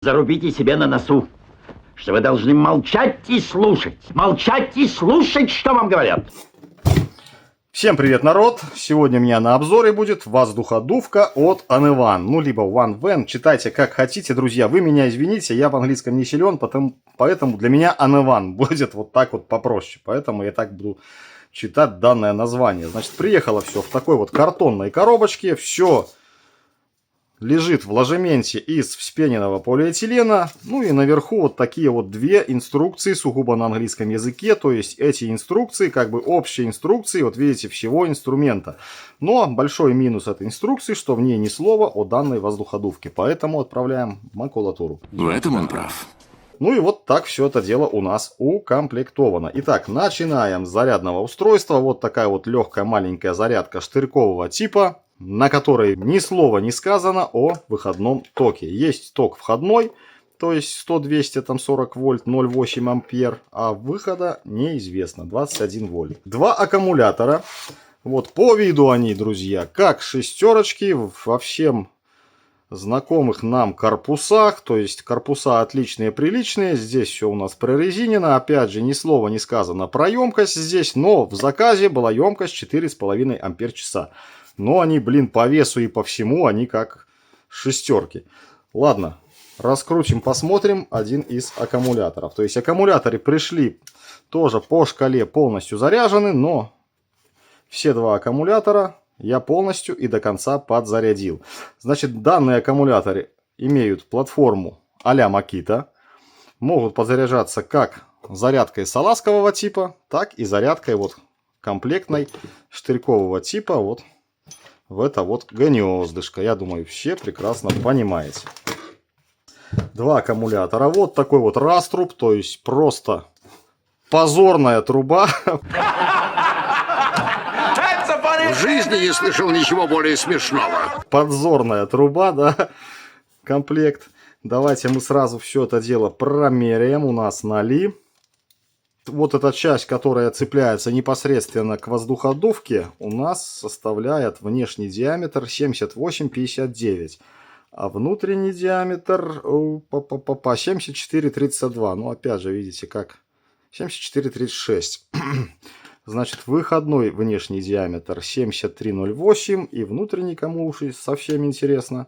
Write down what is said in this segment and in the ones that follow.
Зарубите себе на носу, что вы должны молчать и слушать, что вам говорят. Всем привет, народ! Сегодня у меня на обзоре будет воздуходувка от Anne-One. Ну, либо One-Van, читайте как хотите, друзья. Вы меня извините, я в английском не силен, поэтому для меня Anne-One будет вот так вот попроще. Поэтому я так буду читать данное название. Значит, приехало все в такой вот картонной коробочке. Все лежит в ложементе из вспененного полиэтилена. Ну и наверху вот такие вот две инструкции сугубо на английском языке. То есть эти инструкции как бы общие инструкции, вот видите, всего инструмента. Но большой минус этой инструкции, что в ней ни слова о данной воздуходувке. Поэтому отправляем в макулатуру. В этом он прав. Ну и вот так все это дело у нас укомплектовано. Итак, начинаем с зарядного устройства. Вот такая вот легкая маленькая зарядка штырькового типа, на которой ни слова не сказано о выходном токе. Есть ток входной, то есть 100-200, там 40 вольт, 0,8 ампер, а выхода неизвестно, 21 вольт. Два аккумулятора. Вот по виду они, друзья, как шестерочки во всем знакомых нам корпусах, то есть корпуса отличные, приличные. Здесь все у нас прорезинено. Опять же, ни слова не сказано про емкость здесь, но в заказе была емкость 4,5 ампер-часа. Но они, блин, по весу и по всему, они как шестерки. Ладно, раскрутим, посмотрим один из аккумуляторов. То есть аккумуляторы пришли тоже по шкале полностью заряжены, но все два аккумулятора я полностью и до конца подзарядил. Значит, данные аккумуляторы имеют платформу а-ля Makita. Могут подзаряжаться как зарядкой салазкового типа, так и зарядкой вот комплектной штырькового типа вот в это вот гнездышко. Я думаю, все прекрасно понимаете. Два аккумулятора. Вот такой вот раструб, то есть просто позорная труба. В жизни не слышал ничего более смешного. Подзорная труба, да, комплект. Давайте мы сразу все это дело промеряем. У нас на Ли. Вот эта часть, которая цепляется непосредственно к воздуходувке, у нас составляет внешний диаметр 78,59. А внутренний диаметр 74,32. Ну, опять же, видите, как 74,36. Значит, выходной внешний диаметр 73,08 и внутренний, кому уж совсем интересно,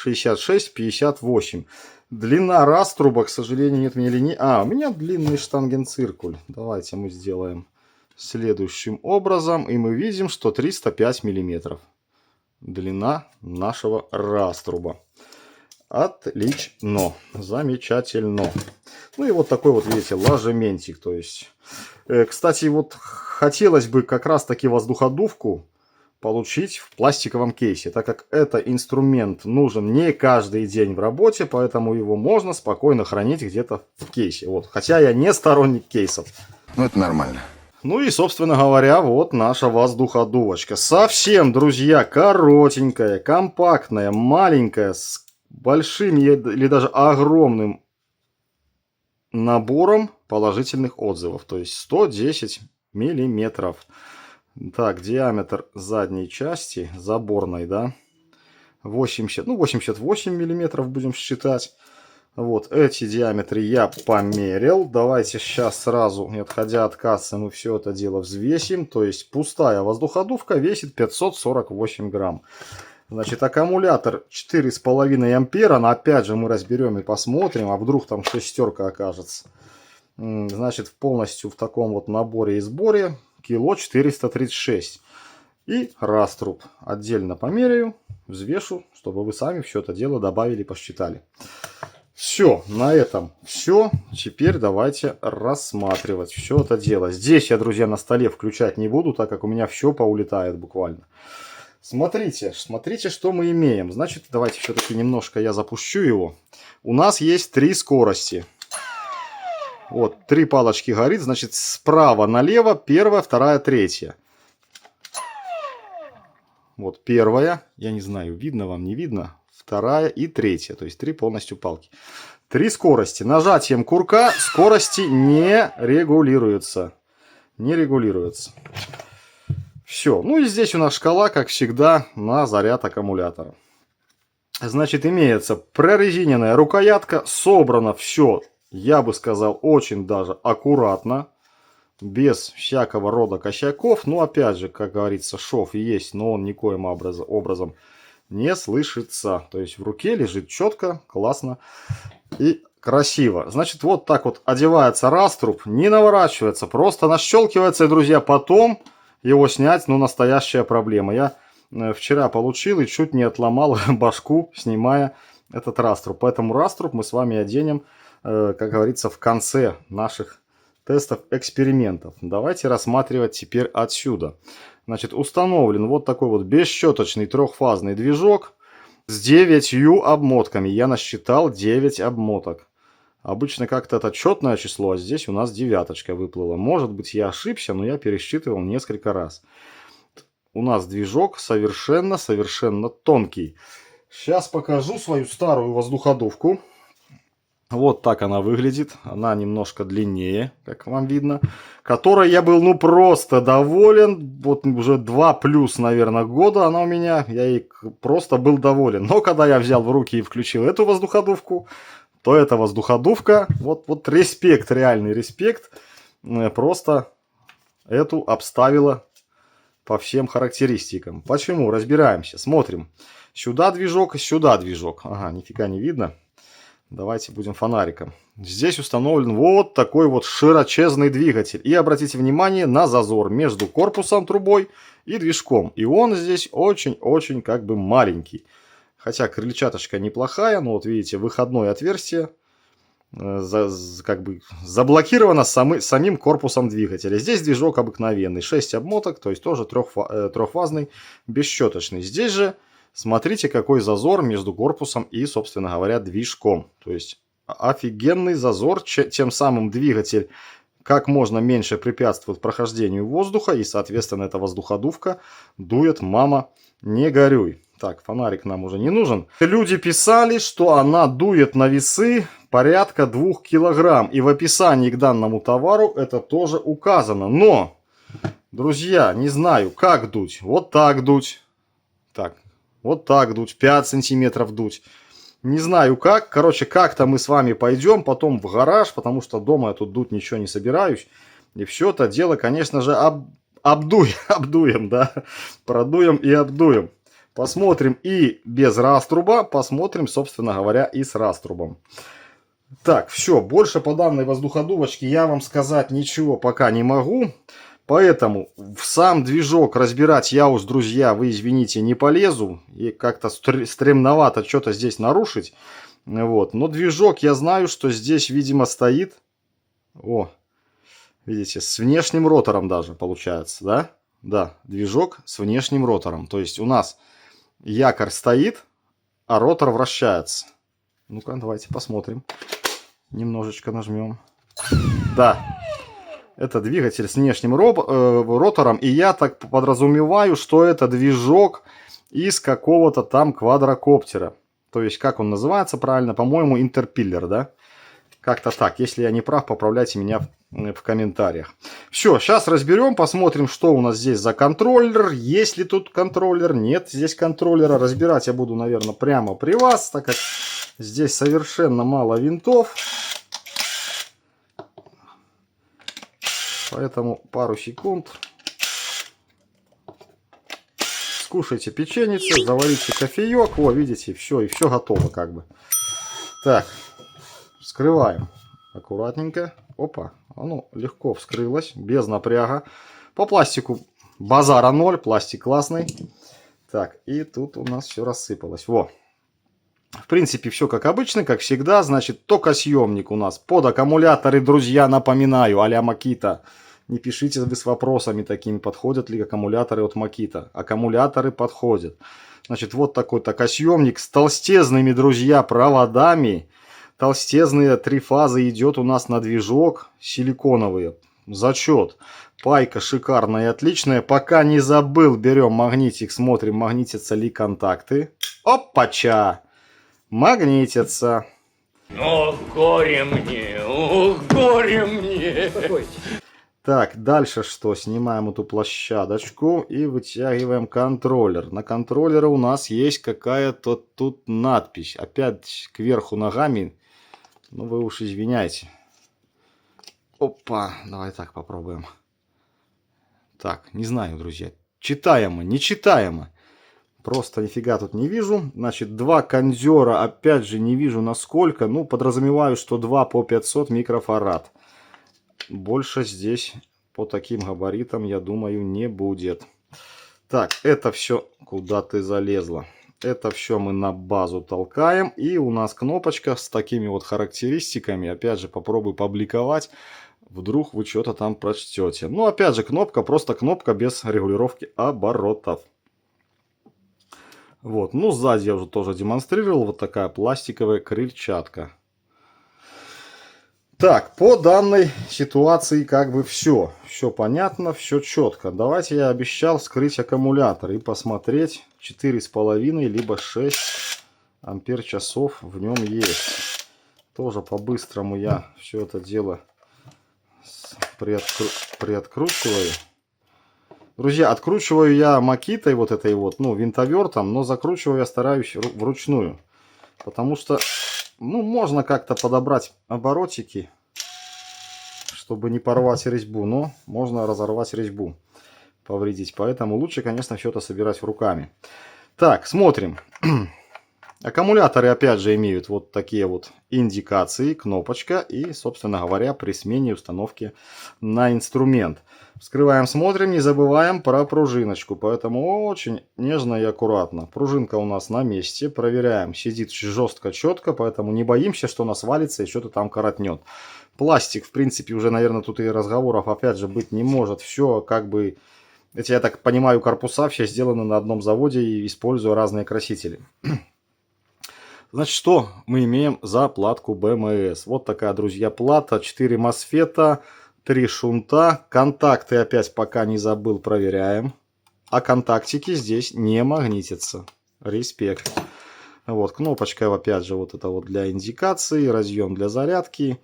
66,58. Длина раструба, к сожалению, нет у меня линии. У меня длинный штангенциркуль. Давайте мы сделаем следующим образом. И мы видим, что 305 миллиметров. Длина нашего раструба. Отлично. Замечательно. Ну и вот такой вот, видите, ложементик. То есть, кстати, вот хотелось бы как раз таки воздуходувку получить в пластиковом кейсе, так как этот инструмент нужен не каждый день в работе, поэтому его можно спокойно хранить где-то в кейсе. Вот. Хотя я не сторонник кейсов. Ну, это нормально. Ну и, собственно говоря, вот наша воздуходувочка. Совсем, друзья, коротенькая, компактная, маленькая, с большим или даже огромным набором положительных отзывов. То есть 110 миллиметров. Так, диаметр задней части, заборной, да, 88 миллиметров будем считать. Вот эти диаметры я померил. Давайте сейчас сразу, не отходя от кассы, мы все это дело взвесим. То есть пустая воздуходувка весит 548 грамм. Значит, аккумулятор 4,5 ампера, но опять же мы разберем и посмотрим, а вдруг там шестерка окажется. Значит, полностью в таком вот наборе и сборе кило 436. И раструб отдельно померяю, взвешу, чтобы вы сами все это дело добавили, посчитали. Все, на этом все. Теперь давайте рассматривать все это дело. Здесь я, друзья, на столе включать не буду, так как у меня все поулетает буквально. Смотрите, что мы имеем. Значит, давайте все-таки немножко я запущу его. У нас есть 3 скорости. Вот, 3 палочки горит, значит, справа налево, первая, вторая, третья. Вот первая, я не знаю, видно вам, не видно. Вторая и третья, то есть 3 полностью палки. 3 скорости. Нажатием курка скорости не регулируются. Не регулируются. Все, ну и здесь у нас шкала, как всегда, на заряд аккумулятора. Значит, имеется прорезиненная рукоятка. Собрано все, я бы сказал, очень даже аккуратно. Без всякого рода косяков. Ну, опять же, как говорится, шов есть, но он никоим образом не слышится. То есть в руке лежит четко, классно и красиво. Значит, вот так вот одевается раструб, не наворачивается, просто нащелкивается. И, друзья, потом его снять, ну, настоящая проблема. Я вчера получил и чуть не отломал башку, снимая этот раструб. Поэтому раструб мы с вами оденем, как говорится, в конце наших тестов, экспериментов. Давайте рассматривать теперь отсюда. Значит, установлен вот такой вот бесщеточный трехфазный движок с 9 обмотками. Я насчитал 9 обмоток. Обычно как-то это четное число, а здесь у нас девяточка выплыла. Может быть, я ошибся, но я пересчитывал несколько раз. У нас движок совершенно тонкий. Сейчас покажу свою старую воздуходувку. Вот так она выглядит. Она немножко длиннее, как вам видно. Которой я был, ну, просто доволен. Вот уже 2 плюс, наверное, года она у меня. Я ей просто был доволен. Но когда я взял в руки и включил эту воздуходувку, то эта воздуходувка, вот респект, реальный респект, просто эту обставила по всем характеристикам. Почему? Разбираемся. Смотрим. Сюда движок, сюда движок. Ага, нифига не видно. Давайте будем фонариком. Здесь установлен вот такой вот широчезный двигатель. И обратите внимание на зазор между корпусом трубой и движком. И он здесь очень-очень как бы маленький. Хотя крыльчаточка неплохая, но вот видите, выходное отверстие как бы заблокировано самим корпусом двигателя. Здесь движок обыкновенный, 6 обмоток, то есть тоже трехфазный, бесщеточный. Здесь же смотрите, какой зазор между корпусом и, собственно говоря, движком. То есть офигенный зазор, тем самым двигатель как можно меньше препятствует прохождению воздуха, и, соответственно, эта воздуходувка дует, мама, не горюй. Так, фонарик нам уже не нужен. Люди писали, что она дует на весы порядка 2 килограмм. И в описании к данному товару это тоже указано. Но, друзья, не знаю, как дуть. Вот так дуть. Так, вот так дуть. 5 сантиметров дуть. Не знаю как. Короче, как-то мы с вами пойдем потом в гараж, потому что дома я тут дуть ничего не собираюсь. И все это дело, конечно же, обдуем, да. Продуем и обдуем. Посмотрим и без раструба, посмотрим, собственно говоря, и с раструбом. Так, все, больше по данной воздуходувочке я вам сказать ничего пока не могу. Поэтому в сам движок разбирать я уж, друзья, вы извините, не полезу. И как-то стремновато что-то здесь нарушить. Вот. Но движок, я знаю, что здесь, видимо, стоит. О, видите, с внешним ротором даже получается, да? Да, движок с внешним ротором. То есть у нас якорь стоит, а ротор вращается. Ну-ка, давайте посмотрим. Немножечко нажмем. Да, это двигатель с внешним ротором. И я так подразумеваю, что это движок из какого-то там квадрокоптера. То есть, как он называется правильно? По-моему, интерпиллер, да? Как-то так. Если я не прав, поправляйте меня в комментариях. Все, сейчас разберем, посмотрим, что у нас здесь за контроллер. Есть ли тут контроллер? Нет здесь контроллера. Разбирать я буду, наверное, прямо при вас, так как здесь совершенно мало винтов. Поэтому пару секунд. Скушайте печеницы, заварите кофеек. О, видите, все, и все готово как бы. Так, вскрываем аккуратненько. Опа, оно легко вскрылось, без напряга. По пластику базара 0, пластик классный. Так, и тут у нас все рассыпалось. Во. В принципе, все как обычно, как всегда. Значит, токосъемник у нас под аккумуляторы, друзья, напоминаю, а-ля Makita. Не пишите вы с вопросами такими, подходят ли аккумуляторы от Makita. Аккумуляторы подходят. Значит, вот такой токосъемник с толстезными, друзья, проводами. Толстезные 3 фазы идет у нас на движок, силиконовые. Зачет. Пайка шикарная и отличная. Пока не забыл, берем магнитик, смотрим, магнитятся ли контакты. Опача! Магнитятся. Ох, горе мне, ох, горе мне. Так, дальше что? Снимаем эту площадочку и вытягиваем контроллер. На контроллере у нас есть какая-то тут надпись. Опять кверху ногами. Ну, вы уж извиняйте. Опа, давай так попробуем. Так, не знаю, друзья. Читаемо, нечитаемо. Просто нифига тут не вижу. Значит, два кондера, опять же, не вижу насколько. Ну, подразумеваю, что 2 по 500 микрофарад. Больше здесь по таким габаритам, я думаю, не будет. Так, это все... Куда ты залезла? Это все мы на базу толкаем. И у нас кнопочка с такими вот характеристиками. Опять же, попробую публиковать. Вдруг вы что-то там прочтете. Ну, опять же, кнопка, просто кнопка без регулировки оборотов. Вот, ну, сзади я уже тоже демонстрировал. Вот такая пластиковая крыльчатка. Так, по данной ситуации как бы все. Все понятно, все четко. Давайте, я обещал вскрыть аккумулятор и посмотреть 4,5 либо 6 ампер-часов в нем есть. Тоже по-быстрому я все это дело приоткручиваю. Друзья, откручиваю я макитой вот этой вот, ну, винтовертом, но закручиваю я стараюсь вручную. Потому что, ну, можно как-то подобрать оборотики, чтобы не порвать резьбу, но можно разорвать резьбу, повредить. Поэтому лучше, конечно, все это собирать руками. Так, смотрим. Аккумуляторы, опять же, имеют вот такие вот индикации, кнопочка и, собственно говоря, при смене установки на инструмент. Вскрываем, смотрим, не забываем про пружиночку, поэтому очень нежно и аккуратно. Пружинка у нас на месте, проверяем, сидит жестко, четко, поэтому не боимся, что у нас валится и что-то там коротнет. Пластик, в принципе, уже, наверное, тут и разговоров, опять же, быть не может. Все как бы, эти, я так понимаю, корпуса все сделаны на одном заводе и используя разные красители. Значит, что мы имеем за платку БМС? Вот такая, друзья, плата. 4 мосфета, 3 шунта. Контакты опять пока не забыл, проверяем. А контактики здесь не магнитятся. Респект. Вот, кнопочка, опять же, вот это вот для индикации. Разъем для зарядки.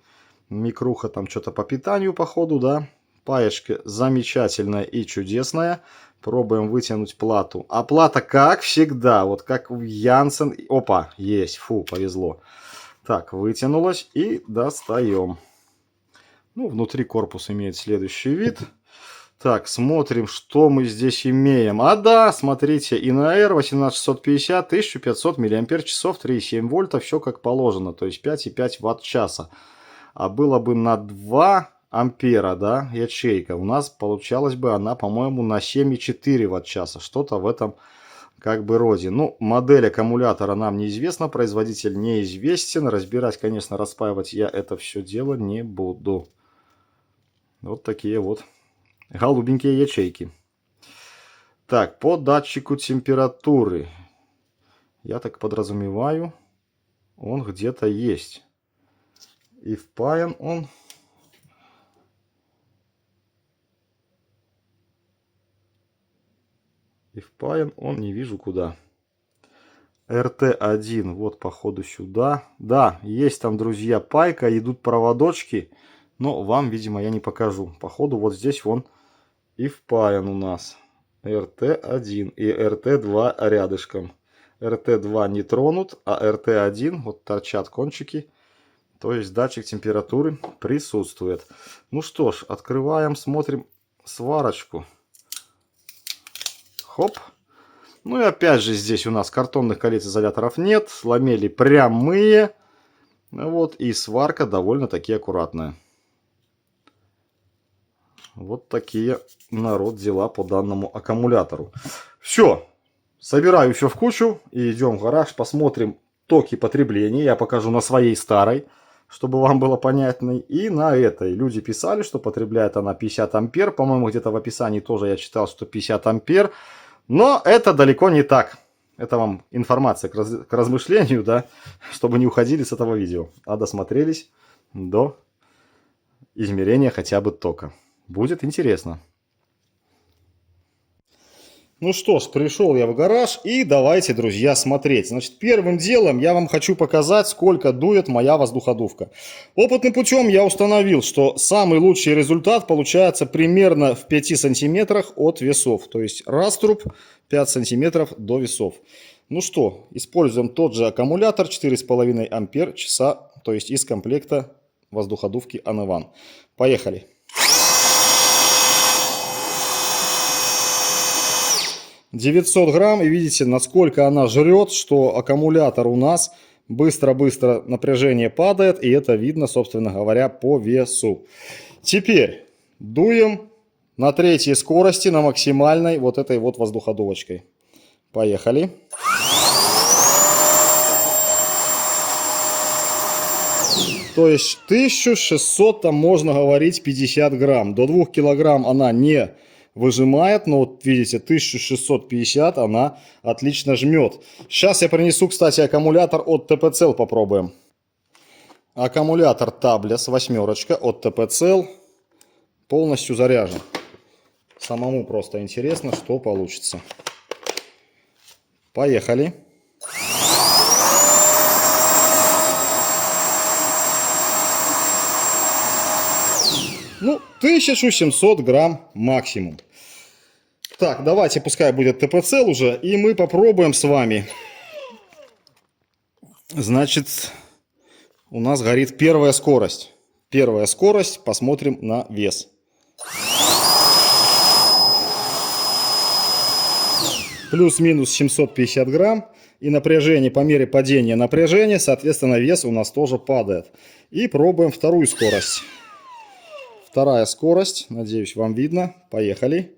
Микруха там что-то по питанию, походу, да. Паечка замечательная и чудесная. Пробуем вытянуть плату. А плата, как всегда, вот как в Янсен. Опа, есть, фу, повезло. Так, вытянулась и достаем. Ну, внутри корпус имеет следующий вид. Так, смотрим, что мы здесь имеем. А да, смотрите, ИНР 18650, 1500 мАч, 3,7 вольта, все как положено. То есть 5,5 ватт-часа. А было бы на 2 ампера, да, ячейка, у нас получалась бы она, по-моему, на 7,4 ватт-часа. Что-то в этом как бы роде. Ну, модель аккумулятора нам неизвестна, производитель неизвестен. Разбирать, конечно, распаивать я это все дело не буду. Вот такие вот голубенькие ячейки. Так, по датчику температуры. Я так подразумеваю, он где-то есть. И впаян он... И впаян он не вижу куда. РТ1, вот походу сюда. Да, есть там, друзья, пайка, идут проводочки. Но вам, видимо, я не покажу. Походу вот здесь вон и впаян у нас. РТ1 и РТ2 рядышком. РТ2 не тронут, а РТ1 вот торчат кончики. То есть датчик температуры присутствует. Ну что ж, открываем, смотрим сварочку. Хоп. Ну и опять же здесь у нас картонных колец изоляторов нет. Ламели прямые. Вот. И сварка довольно-таки аккуратная. Вот такие, народ, дела по данному аккумулятору. Все. Собираю все в кучу. И идем в гараж. Посмотрим токи потребления. Я покажу на своей старой, чтобы вам было понятно. И на этой. Люди писали, что потребляет она 50 ампер. По-моему, где-то в описании тоже я читал, что 50 ампер. Но это далеко не так. Это вам информация к размышлению, да, чтобы не уходили с этого видео, а досмотрелись до измерения хотя бы тока. Будет интересно. Ну что ж, пришел я в гараж и давайте, друзья, смотреть. Значит, первым делом я вам хочу показать, сколько дует моя воздуходувка. Опытным путем я установил, что самый лучший результат получается примерно в 5 сантиметрах от весов. То есть раструб 5 сантиметров до весов. Ну что, используем тот же аккумулятор 4,5 ампер часа, то есть из комплекта воздуходувки Annevan. Поехали. $900 грамм, и видите, насколько она жрет, что аккумулятор у нас быстро-быстро напряжение падает, и это видно, собственно говоря, по весу. Теперь дуем на третьей скорости, на максимальной вот этой вот воздуходувочкой. Поехали. То есть 1600, там можно говорить 50 грамм. До 2 килограмм она не выжимает, но вот видите, 1650 она отлично жмет. Сейчас я принесу, кстати, аккумулятор от TP-Cell, попробуем. Аккумулятор Tables 8 от TP-Cell полностью заряжен. Самому просто интересно, что получится. Поехали. Ну, 1700 грамм максимум. Так, давайте, пускай будет TP-Cell уже, и мы попробуем с вами. Значит, у нас горит первая скорость. Первая скорость, посмотрим на вес. Плюс-минус 750 грамм. И напряжение, по мере падения напряжения, соответственно, вес у нас тоже падает. И пробуем вторую скорость. Вторая скорость, надеюсь, вам видно. Поехали.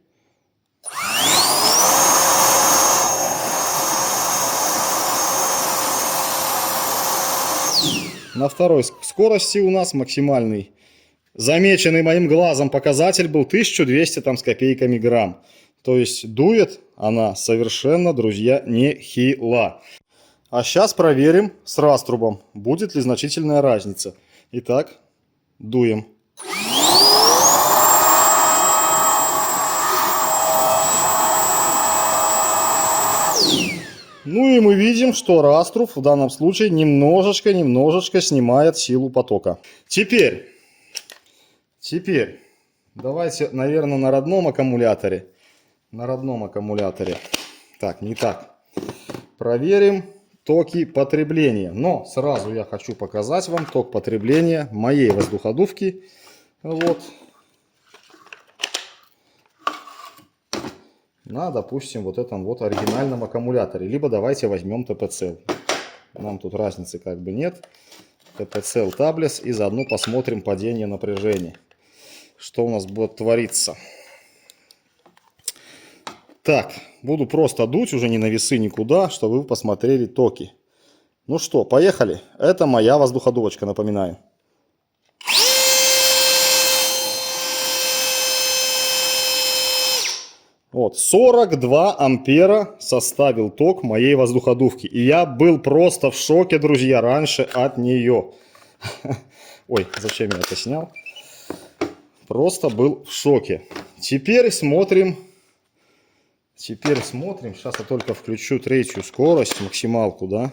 На второй скорости у нас максимальный, замеченный моим глазом показатель был 1200 там с копейками грамм. То есть дует она совершенно, друзья, нехило. А сейчас проверим с раструбом, будет ли значительная разница. Итак, дуем. Ну и мы видим, что раструб в данном случае немножечко снимает силу потока. Теперь, давайте, наверное, на родном аккумуляторе. Так, не так. Проверим токи потребления. Но сразу я хочу показать вам ток потребления моей воздуходувки. Вот. На, допустим, вот этом вот оригинальном аккумуляторе. Либо давайте возьмем TP-Cell. Нам тут разницы как бы нет. TP-Cell Tables. И заодно посмотрим падение напряжения. Что у нас будет твориться. Так, буду просто дуть, уже не на весы никуда, чтобы вы посмотрели токи. Ну что, поехали. Это моя воздуходувочка, напоминаю. Вот, 42 ампера составил ток моей воздуходувки. И я был просто в шоке, друзья, раньше от нее. Ой, зачем я это снял? Просто был в шоке. Теперь смотрим. Сейчас я только включу третью скорость, максималку, да?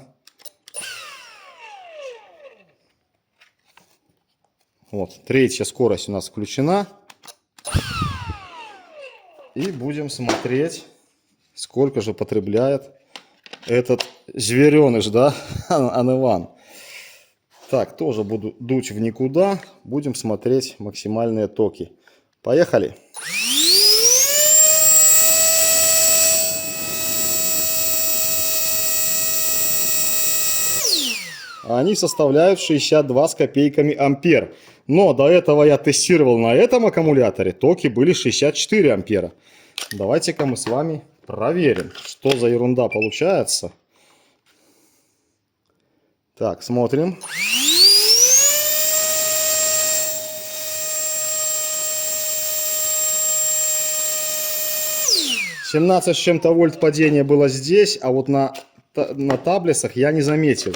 Вот, третья скорость у нас включена. И будем смотреть, сколько же потребляет этот звереныш, да, Annevan. Так, тоже буду дуть в никуда. Будем смотреть максимальные токи. Поехали. Они составляют 62 с копейками ампер. Но до этого я тестировал на этом аккумуляторе. Токи были 64 ампера. Давайте-ка мы с вами проверим, что за ерунда получается. Так, смотрим. «17 с чем-то вольт падение было здесь, а вот на таблесах я не заметил».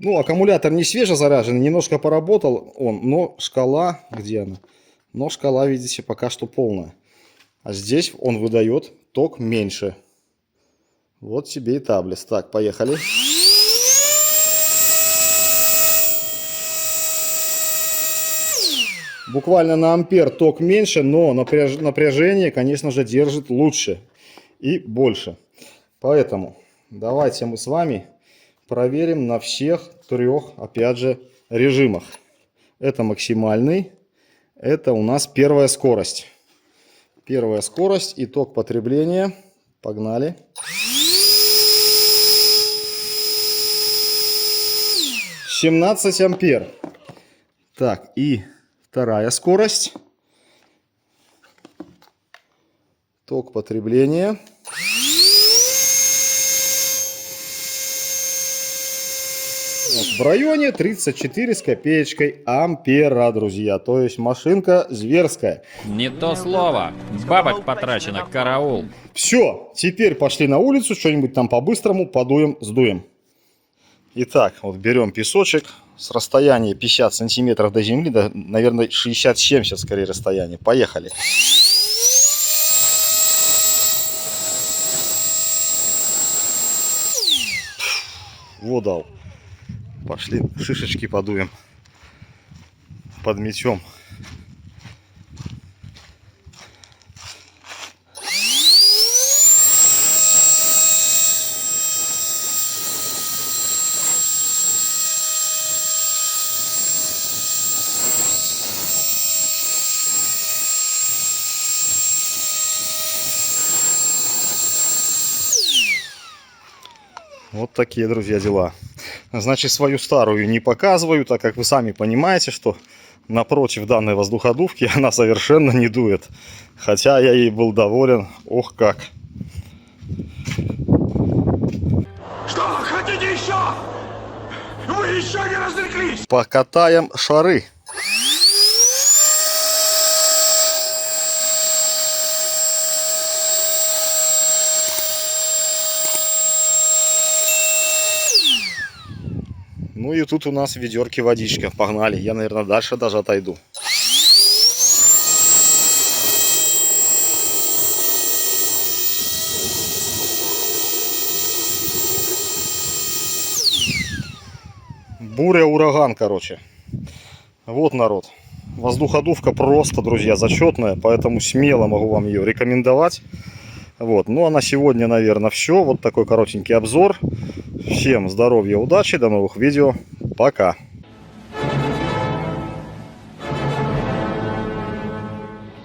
Ну, аккумулятор не свежезаряженный, немножко поработал он, но шкала, где она? Но шкала, видите, пока что полная. А здесь он выдает ток меньше. Вот тебе и таблиц. Так, поехали. Буквально на ампер ток меньше, но напряжение, конечно же, держит лучше и больше. Поэтому давайте мы с вами проверим на всех трех, опять же, режимах. Это максимальный, это у нас первая скорость. Первая скорость и ток потребления. Погнали. — 17 ампер. Так, и вторая скорость. Ток потребления. В районе 34 с копеечкой ампера, друзья. То есть машинка зверская. Не то слово. Бабок потрачено, караул. Все, теперь пошли на улицу, что-нибудь там по-быстрому подуем, сдуем. Итак, вот берем песочек с расстояния 50 сантиметров до земли, да, наверное, 60-70 скорее расстояние. Поехали. Вот дал. Пошли шишечки подуем. Подметем. Вот такие, друзья, дела. Значит, свою старую не показываю, так как вы сами понимаете, что напротив данной воздуходувки она совершенно не дует. Хотя я ей был доволен, ох как. Что, хотите еще? Вы еще не развлеклись? Покатаем шары. Ну и тут у нас в ведерке водичка. Погнали. Я, наверное, дальше даже отойду. Буря, ураган, короче. Вот, народ. Воздуходувка просто, друзья, зачетная. Поэтому смело могу вам ее рекомендовать. Вот. Ну а на сегодня, наверное, все. Вот такой коротенький обзор. Всем здоровья, удачи, до новых видео. Пока.